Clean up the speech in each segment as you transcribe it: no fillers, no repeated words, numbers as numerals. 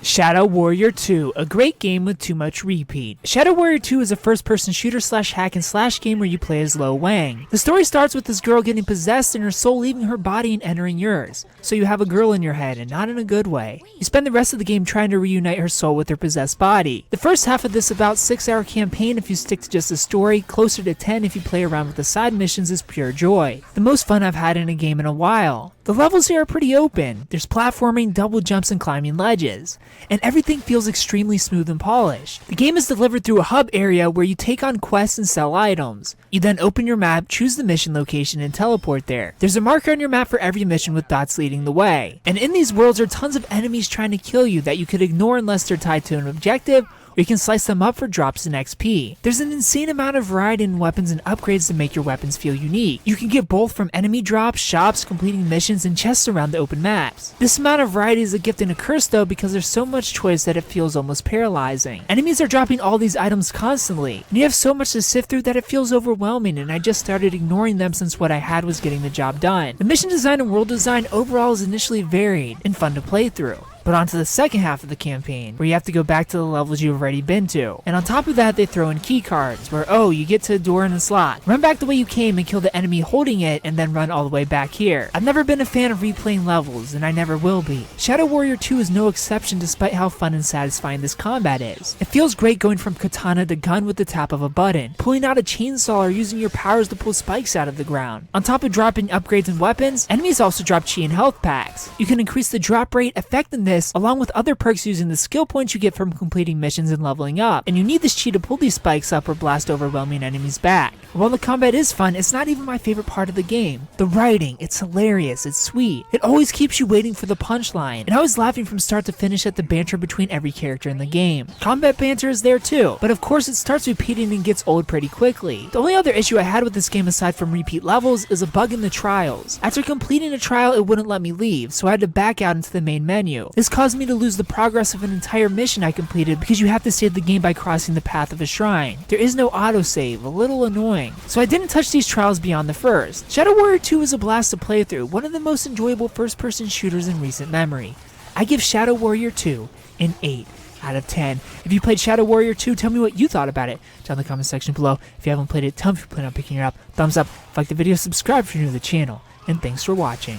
Shadow Warrior 2, a great game with too much repeat. Shadow Warrior 2 is a first-person shooter slash hack and slash game where you play as Lo Wang. The story starts with this girl getting possessed and her soul leaving her body and entering yours. So you have a girl in your head, and not in a good way. You spend the rest of the game trying to reunite her soul with her possessed body. The first half of this about 6-hour campaign if you stick to just the story, closer to 10 if you play around with the side missions, is pure joy. The most fun I've had in a game in a while. The levels here are pretty open. There's platforming, double jumps, and climbing ledges. And everything feels extremely smooth and polished. The game is delivered through a hub area where you take on quests and sell items. You then open your map, choose the mission location, and teleport there. There's a marker on your map for every mission with dots leading the way. And in these worlds are tons of enemies trying to kill you that you could ignore unless they're tied to an objective, or you can slice them up for drops in XP. There's an insane amount of variety in weapons and upgrades to make your weapons feel unique. You can get both from enemy drops, shops, completing missions, and chests around the open maps. This amount of variety is a gift and a curse though, because there's so much choice that it feels almost paralyzing. Enemies are dropping all these items constantly, and you have so much to sift through that it feels overwhelming, and I just started ignoring them since what I had was getting the job done. The mission design and world design overall is initially varied and fun to play through. But on to the second half of the campaign, where you have to go back to the levels you've already been to. And on top of that, they throw in key cards, where you get to a door in a slot. Run back the way you came and kill the enemy holding it, and then run all the way back here. I've never been a fan of replaying levels, and I never will be. Shadow Warrior 2 is no exception despite how fun and satisfying this combat is. It feels great going from katana to gun with the tap of a button, pulling out a chainsaw or using your powers to pull spikes out of the ground. On top of dropping upgrades and weapons, enemies also drop chi and health packs. You can increase the drop rate, effectiveness, along with other perks using the skill points you get from completing missions and leveling up, and you need this chi to pull these spikes up or blast overwhelming enemies back. While the combat is fun, it's not even my favorite part of the game. The writing, it's hilarious, it's sweet. It always keeps you waiting for the punchline, and I was laughing from start to finish at the banter between every character in the game. Combat banter is there too, but of course it starts repeating and gets old pretty quickly. The only other issue I had with this game aside from repeat levels is a bug in the trials. After completing a trial, it wouldn't let me leave, so I had to back out into the main menu. This caused me to lose the progress of an entire mission I completed because you have to save the game by crossing the path of a shrine. There is no autosave, a little annoying. So I didn't touch these trials beyond the first. Shadow Warrior 2 is a blast to play through, one of the most enjoyable first-person shooters in recent memory. I give Shadow Warrior 2 an 8 out of 10. If you played Shadow Warrior 2, tell me what you thought about it down in the comment section below. If you haven't played it, tell me if you plan on picking it up. Thumbs up, if you like the video, subscribe if you're new to the channel, and thanks for watching.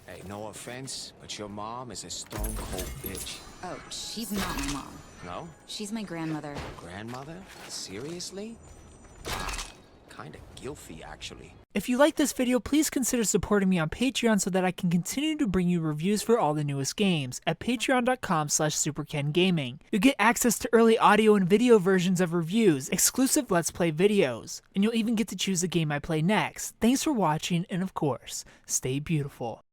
Hey, no offense, but your mom is a stone cold bitch. Oh, she's not my mom. No? She's my grandmother. Grandmother? Seriously? Kinda guilty, actually. If you like this video, please consider supporting me on Patreon so that I can continue to bring you reviews for all the newest games at patreon.com/superkengaming. You'll get access to early audio and video versions of reviews, exclusive Let's Play videos, and you'll even get to choose the game I play next. Thanks for watching, and of course, stay beautiful.